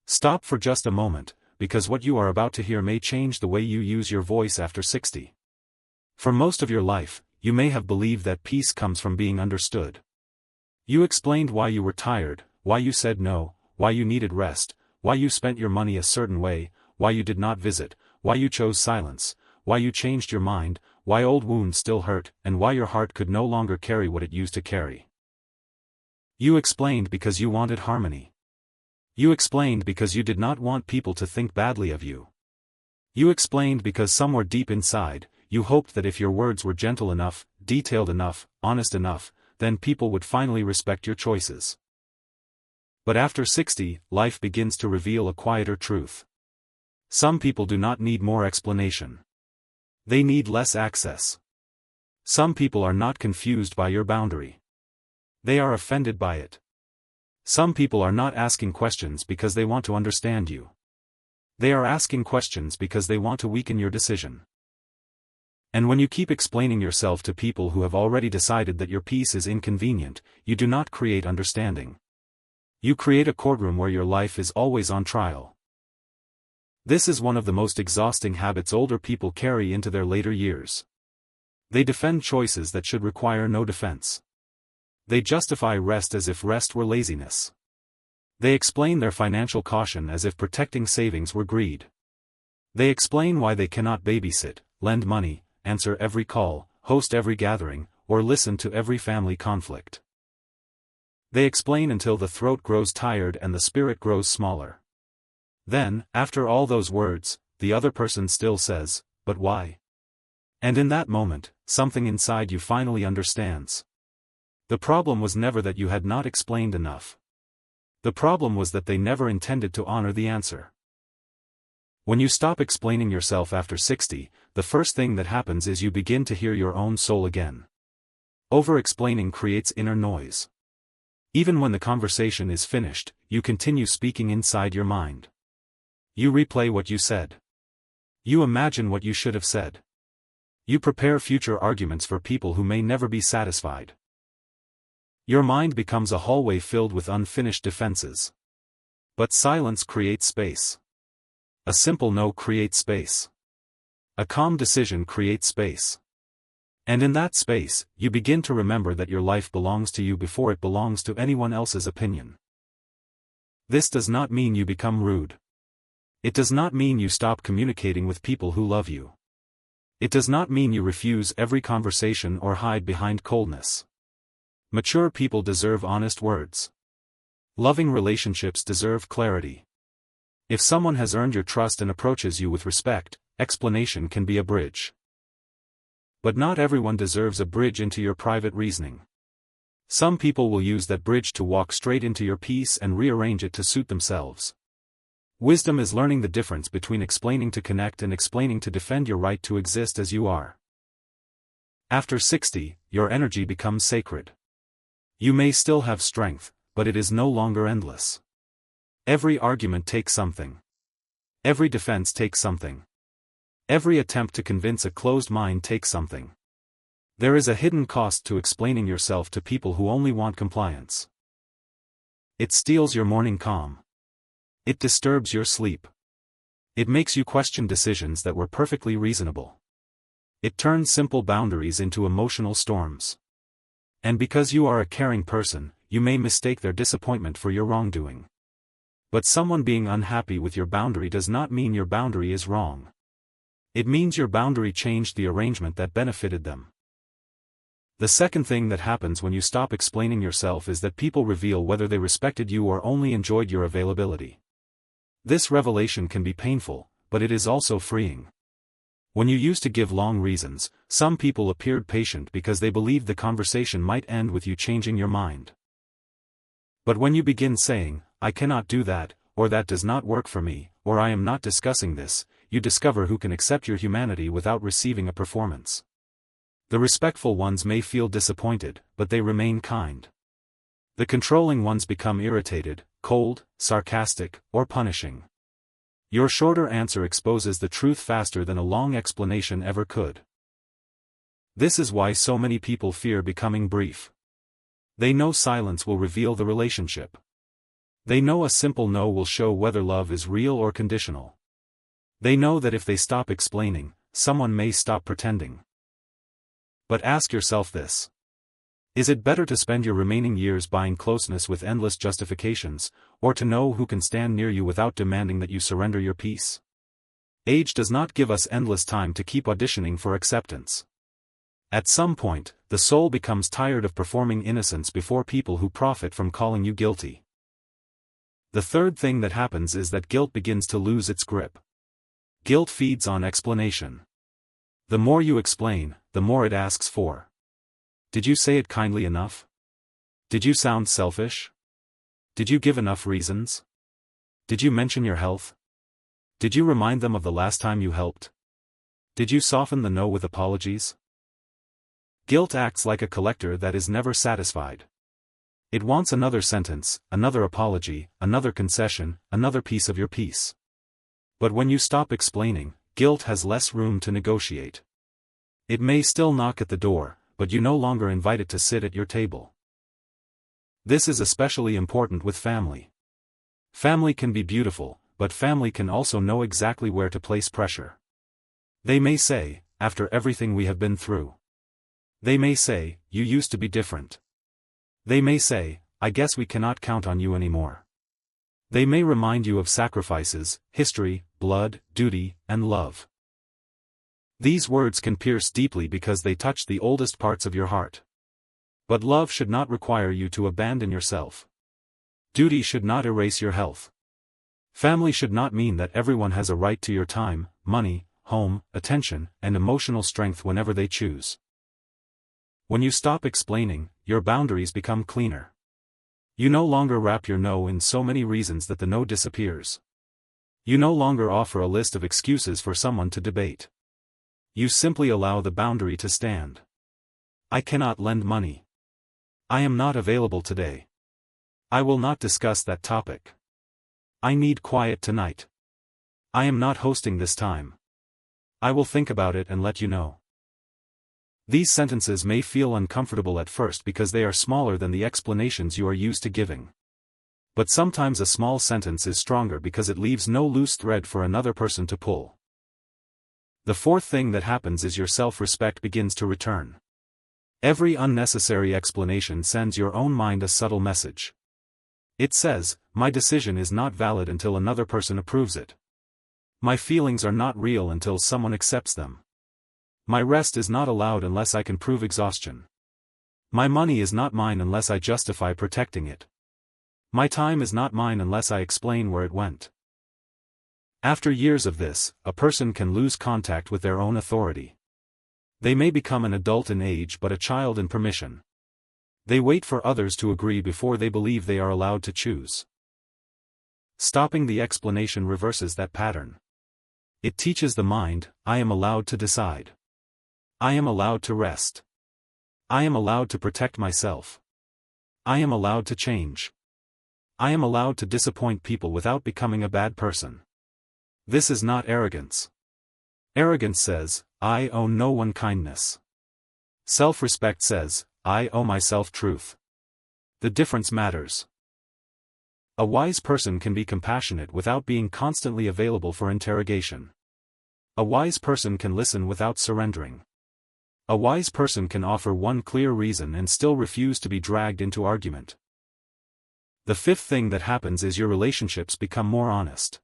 Stop for just a moment, because what you are about to hear may change the way you use your voice after 60. For most of your life, you may have believed that peace comes from being understood. You explained why you were tired, why you said no, why you needed rest, why you spent your money a certain way, why you did not visit, why you chose silence, why you changed your mind, why old wounds still hurt, and why your heart could no longer carry what it used to carry. You explained because you wanted harmony. You explained because you did not want people to think badly of you. You explained because somewhere deep inside, you hoped that if your words were gentle enough, detailed enough, honest enough, then people would finally respect your choices. But after 60, life begins to reveal a quieter truth. Some people do not need more explanation. They need less access. Some people are not confused by your boundary. They are offended by it. Some people are not asking questions because they want to understand you. They are asking questions because they want to weaken your decision. And when you keep explaining yourself to people who have already decided that your peace is inconvenient, you do not create understanding. You create a courtroom where your life is always on trial. This is one of the most exhausting habits older people carry into their later years. They defend choices that should require no defense. They justify rest as if rest were laziness. They explain their financial caution as if protecting savings were greed. They explain why they cannot babysit, lend money, answer every call, host every gathering, or listen to every family conflict. They explain until the throat grows tired and the spirit grows smaller. Then, after all those words, the other person still says, "But why?" And in that moment, something inside you finally understands. The problem was never that you had not explained enough. The problem was that they never intended to honor the answer. When you stop explaining yourself after 60, the first thing that happens is you begin to hear your own soul again. Over-explaining creates inner noise. Even when the conversation is finished, you continue speaking inside your mind. You replay what you said. You imagine what you should have said. You prepare future arguments for people who may never be satisfied. Your mind becomes a hallway filled with unfinished defenses. But silence creates space. A simple no creates space. A calm decision creates space. And in that space, you begin to remember that your life belongs to you before it belongs to anyone else's opinion. This does not mean you become rude. It does not mean you stop communicating with people who love you. It does not mean you refuse every conversation or hide behind coldness. Mature people deserve honest words. Loving relationships deserve clarity. If someone has earned your trust and approaches you with respect, explanation can be a bridge. But not everyone deserves a bridge into your private reasoning. Some people will use that bridge to walk straight into your peace and rearrange it to suit themselves. Wisdom is learning the difference between explaining to connect and explaining to defend your right to exist as you are. After 60, your energy becomes sacred. You may still have strength, but it is no longer endless. Every argument takes something. Every defense takes something. Every attempt to convince a closed mind takes something. There is a hidden cost to explaining yourself to people who only want compliance. It steals your morning calm. It disturbs your sleep. It makes you question decisions that were perfectly reasonable. It turns simple boundaries into emotional storms. And because you are a caring person, you may mistake their disappointment for your wrongdoing. But someone being unhappy with your boundary does not mean your boundary is wrong. It means your boundary changed the arrangement that benefited them. The second thing that happens when you stop explaining yourself is that people reveal whether they respected you or only enjoyed your availability. This revelation can be painful, but it is also freeing. When you used to give long reasons, some people appeared patient because they believed the conversation might end with you changing your mind. But when you begin saying, "I cannot do that," or "that does not work for me," or "I am not discussing this," you discover who can accept your humanity without receiving a performance. The respectful ones may feel disappointed, but they remain kind. The controlling ones become irritated, cold, sarcastic, or punishing. Your shorter answer exposes the truth faster than a long explanation ever could. This is why so many people fear becoming brief. They know silence will reveal the relationship. They know a simple no will show whether love is real or conditional. They know that if they stop explaining, someone may stop pretending. But ask yourself this. Is it better to spend your remaining years buying closeness with endless justifications, or to know who can stand near you without demanding that you surrender your peace? Age does not give us endless time to keep auditioning for acceptance. At some point, the soul becomes tired of performing innocence before people who profit from calling you guilty. The third thing that happens is that guilt begins to lose its grip. Guilt feeds on explanation. The more you explain, the more it asks for. Did you say it kindly enough? Did you sound selfish? Did you give enough reasons? Did you mention your health? Did you remind them of the last time you helped? Did you soften the no with apologies? Guilt acts like a collector that is never satisfied. It wants another sentence, another apology, another concession, another piece of your peace. But when you stop explaining, guilt has less room to negotiate. It may still knock at the door, but you no longer invite it to sit at your table. This is especially important with family. Family can be beautiful, but family can also know exactly where to place pressure. They may say, after everything we have been through. They may say, you used to be different. They may say, I guess we cannot count on you anymore. They may remind you of sacrifices, history, blood, duty, and love. These words can pierce deeply because they touch the oldest parts of your heart. But love should not require you to abandon yourself. Duty should not erase your health. Family should not mean that everyone has a right to your time, money, home, attention, and emotional strength whenever they choose. When you stop explaining, your boundaries become cleaner. You no longer wrap your no in so many reasons that the no disappears. You no longer offer a list of excuses for someone to debate. You simply allow the boundary to stand. I cannot lend money. I am not available today. I will not discuss that topic. I need quiet tonight. I am not hosting this time. I will think about it and let you know. These sentences may feel uncomfortable at first because they are smaller than the explanations you are used to giving. But sometimes a small sentence is stronger because it leaves no loose thread for another person to pull. The fourth thing that happens is your self-respect begins to return. Every unnecessary explanation sends your own mind a subtle message. It says, my decision is not valid until another person approves it. My feelings are not real until someone accepts them. My rest is not allowed unless I can prove exhaustion. My money is not mine unless I justify protecting it. My time is not mine unless I explain where it went. After years of this, a person can lose contact with their own authority. They may become an adult in age but a child in permission. They wait for others to agree before they believe they are allowed to choose. Stopping the explanation reverses that pattern. It teaches the mind, I am allowed to decide. I am allowed to rest. I am allowed to protect myself. I am allowed to change. I am allowed to disappoint people without becoming a bad person. This is not arrogance. Arrogance says, I owe no one kindness. Self-respect says, I owe myself truth. The difference matters. A wise person can be compassionate without being constantly available for interrogation. A wise person can listen without surrendering. A wise person can offer one clear reason and still refuse to be dragged into argument. The fifth thing that happens is your relationships become more honest.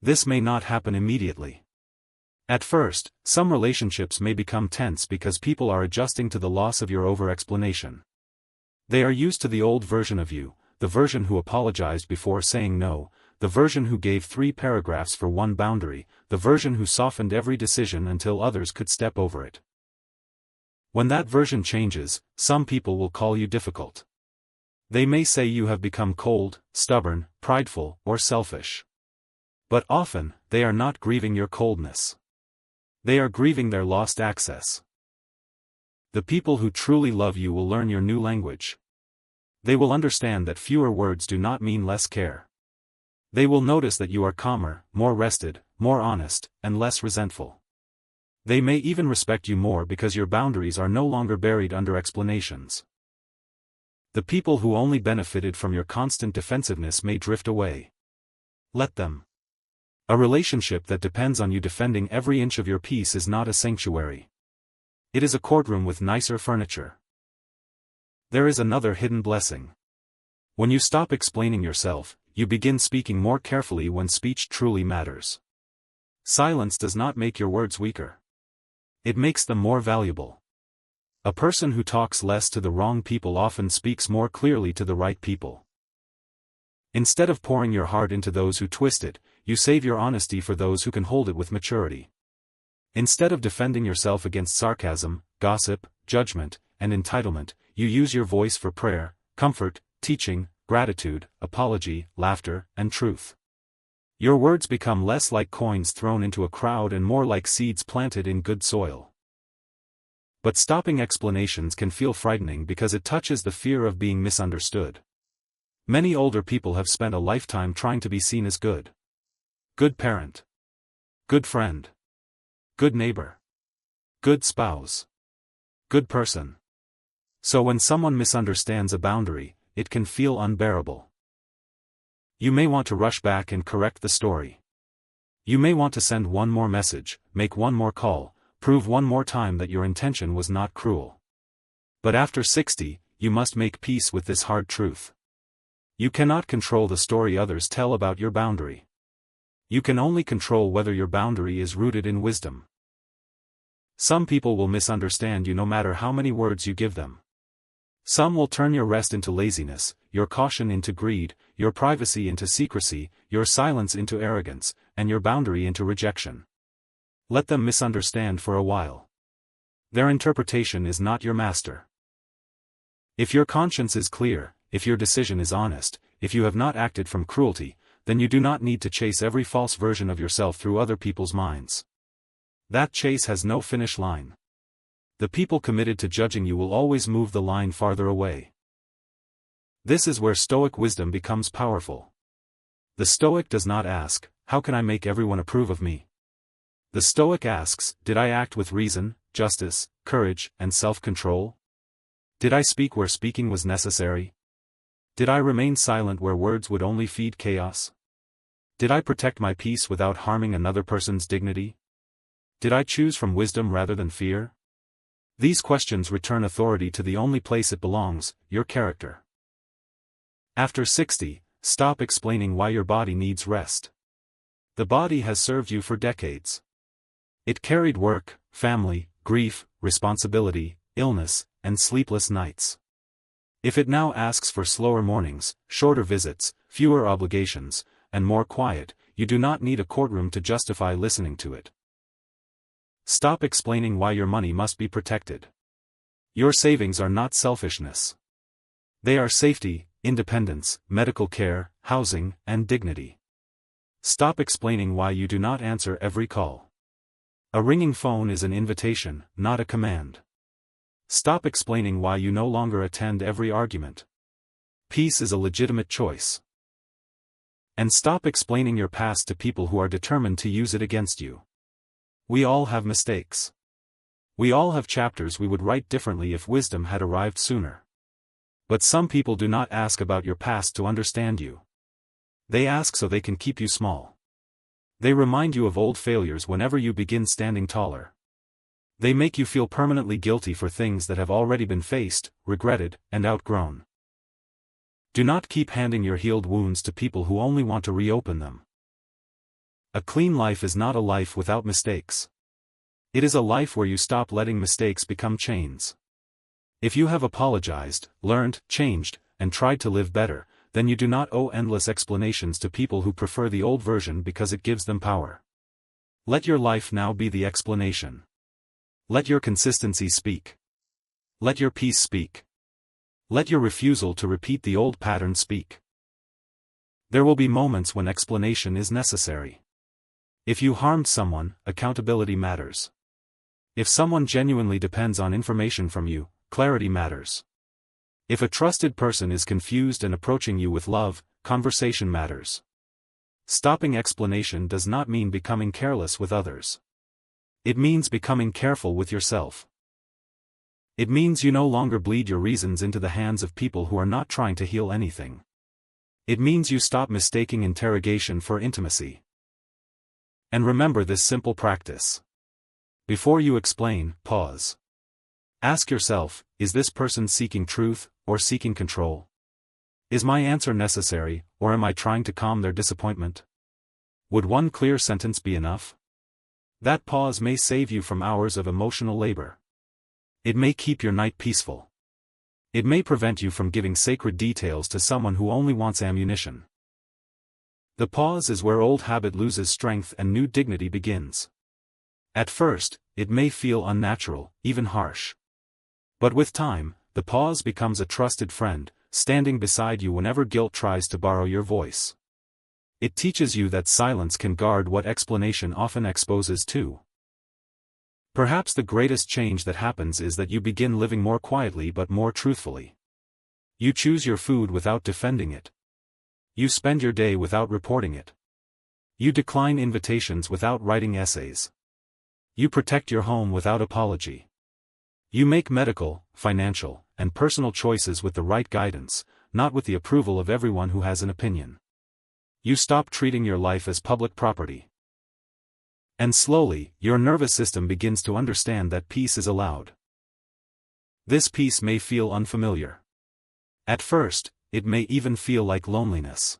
This may not happen immediately. At first, some relationships may become tense because people are adjusting to the loss of your over-explanation. They are used to the old version of you, the version who apologized before saying no, the version who gave 3 paragraphs for one boundary, the version who softened every decision until others could step over it. When that version changes, some people will call you difficult. They may say you have become cold, stubborn, prideful, or selfish. But often, they are not grieving your coldness. They are grieving their lost access. The people who truly love you will learn your new language. They will understand that fewer words do not mean less care. They will notice that you are calmer, more rested, more honest, and less resentful. They may even respect you more because your boundaries are no longer buried under explanations. The people who only benefited from your constant defensiveness may drift away. Let them. A relationship that depends on you defending every inch of your peace is not a sanctuary. It is a courtroom with nicer furniture. There is another hidden blessing. When you stop explaining yourself, you begin speaking more carefully when speech truly matters. Silence does not make your words weaker. It makes them more valuable. A person who talks less to the wrong people often speaks more clearly to the right people. Instead of pouring your heart into those who twist it, you save your honesty for those who can hold it with maturity. Instead of defending yourself against sarcasm, gossip, judgment, and entitlement, you use your voice for prayer, comfort, teaching, gratitude, apology, laughter, and truth. Your words become less like coins thrown into a crowd and more like seeds planted in good soil. But stopping explanations can feel frightening because it touches the fear of being misunderstood. Many older people have spent a lifetime trying to be seen as good. Good parent. Good friend. Good neighbor. Good spouse. Good person. So when someone misunderstands a boundary, it can feel unbearable. You may want to rush back and correct the story. You may want to send one more message, make one more call, prove one more time that your intention was not cruel. But after 60, you must make peace with this hard truth. You cannot control the story others tell about your boundary. You can only control whether your boundary is rooted in wisdom. Some people will misunderstand you no matter how many words you give them. Some will turn your rest into laziness, your caution into greed, your privacy into secrecy, your silence into arrogance, and your boundary into rejection. Let them misunderstand for a while. Their interpretation is not your master. If your conscience is clear, if your decision is honest, if you have not acted from cruelty, then you do not need to chase every false version of yourself through other people's minds. That chase has no finish line. The people committed to judging you will always move the line farther away. This is where Stoic wisdom becomes powerful. The Stoic does not ask, "How can I make everyone approve of me?" The Stoic asks, "Did I act with reason, justice, courage, and self-control? Did I speak where speaking was necessary? Did I remain silent where words would only feed chaos? Did I protect my peace without harming another person's dignity? Did I choose from wisdom rather than fear?" These questions return authority to the only place it belongs, your character. After 60, stop explaining why your body needs rest. The body has served you for decades. It carried work, family, grief, responsibility, illness, and sleepless nights. If it now asks for slower mornings, shorter visits, fewer obligations, and more quiet, you do not need a courtroom to justify listening to it. Stop explaining why your money must be protected. Your savings are not selfishness. They are safety, independence, medical care, housing, and dignity. Stop explaining why you do not answer every call. A ringing phone is an invitation, not a command. Stop explaining why you no longer attend every argument. Peace is a legitimate choice. And stop explaining your past to people who are determined to use it against you. We all have mistakes. We all have chapters we would write differently if wisdom had arrived sooner. But some people do not ask about your past to understand you. They ask so they can keep you small. They remind you of old failures whenever you begin standing taller. They make you feel permanently guilty for things that have already been faced, regretted, and outgrown. Do not keep handing your healed wounds to people who only want to reopen them. A clean life is not a life without mistakes. It is a life where you stop letting mistakes become chains. If you have apologized, learned, changed, and tried to live better, then you do not owe endless explanations to people who prefer the old version because it gives them power. Let your life now be the explanation. Let your consistency speak. Let your peace speak. Let your refusal to repeat the old pattern speak. There will be moments when explanation is necessary. If you harmed someone, accountability matters. If someone genuinely depends on information from you, clarity matters. If a trusted person is confused and approaching you with love, conversation matters. Stopping explanation does not mean becoming careless with others. It means becoming careful with yourself. It means you no longer bleed your reasons into the hands of people who are not trying to heal anything. It means you stop mistaking interrogation for intimacy. And remember this simple practice. Before you explain, pause. Ask yourself, is this person seeking truth, or seeking control? Is my answer necessary, or am I trying to calm their disappointment? Would one clear sentence be enough? That pause may save you from hours of emotional labor. It may keep your night peaceful. It may prevent you from giving sacred details to someone who only wants ammunition. The pause is where old habit loses strength and new dignity begins. At first, it may feel unnatural, even harsh. But with time, the pause becomes a trusted friend, standing beside you whenever guilt tries to borrow your voice. It teaches you that silence can guard what explanation often exposes too. Perhaps the greatest change that happens is that you begin living more quietly but more truthfully. You choose your food without defending it. You spend your day without reporting it. You decline invitations without writing essays. You protect your home without apology. You make medical, financial, and personal choices with the right guidance, not with the approval of everyone who has an opinion. You stop treating your life as public property. And slowly, your nervous system begins to understand that peace is allowed. This peace may feel unfamiliar. At first, it may even feel like loneliness.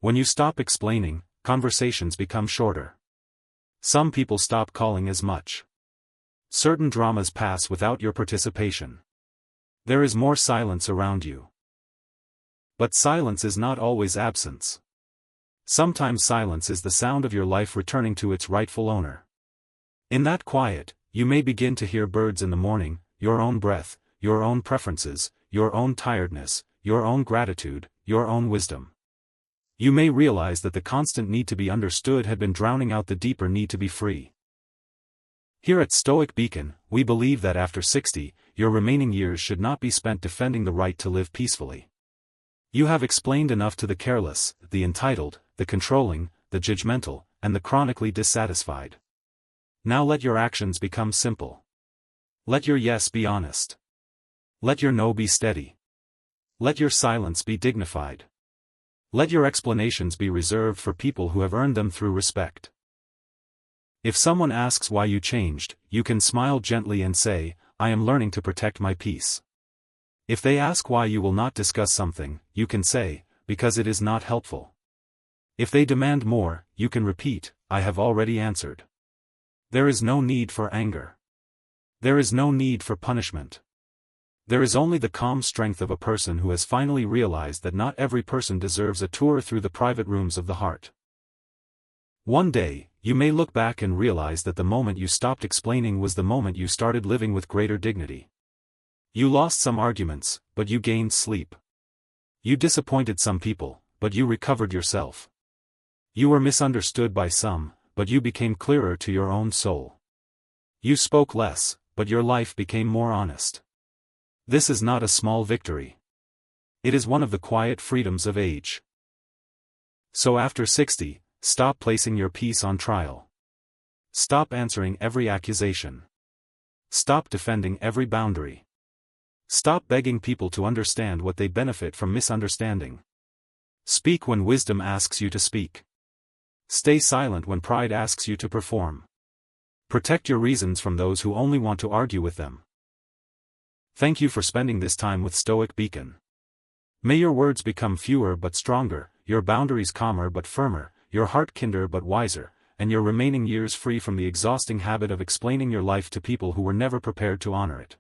When you stop explaining, conversations become shorter. Some people stop calling as much. Certain dramas pass without your participation. There is more silence around you. But silence is not always absence. Sometimes silence is the sound of your life returning to its rightful owner. In that quiet, you may begin to hear birds in the morning, your own breath, your own preferences, your own tiredness, your own gratitude, your own wisdom. You may realize that the constant need to be understood had been drowning out the deeper need to be free. Here at Stoic Beacon, we believe that after 60, your remaining years should not be spent defending the right to live peacefully. You have explained enough to the careless, the entitled, the controlling, the judgmental, and the chronically dissatisfied. Now let your actions become simple. Let your yes be honest. Let your no be steady. Let your silence be dignified. Let your explanations be reserved for people who have earned them through respect. If someone asks why you changed, you can smile gently and say, I am learning to protect my peace. If they ask why you will not discuss something, you can say, because it is not helpful. If they demand more, you can repeat, I have already answered. There is no need for anger. There is no need for punishment. There is only the calm strength of a person who has finally realized that not every person deserves a tour through the private rooms of the heart. One day, you may look back and realize that the moment you stopped explaining was the moment you started living with greater dignity. You lost some arguments, but you gained sleep. You disappointed some people, but you recovered yourself. You were misunderstood by some, but you became clearer to your own soul. You spoke less, but your life became more honest. This is not a small victory. It is one of the quiet freedoms of age. So after 60, stop placing your peace on trial. Stop answering every accusation. Stop defending every boundary. Stop begging people to understand what they benefit from misunderstanding. Speak when wisdom asks you to speak. Stay silent when pride asks you to perform. Protect your reasons from those who only want to argue with them. Thank you for spending this time with Stoic Beacon. May your words become fewer but stronger, your boundaries calmer but firmer, your heart kinder but wiser, and your remaining years free from the exhausting habit of explaining your life to people who were never prepared to honor it.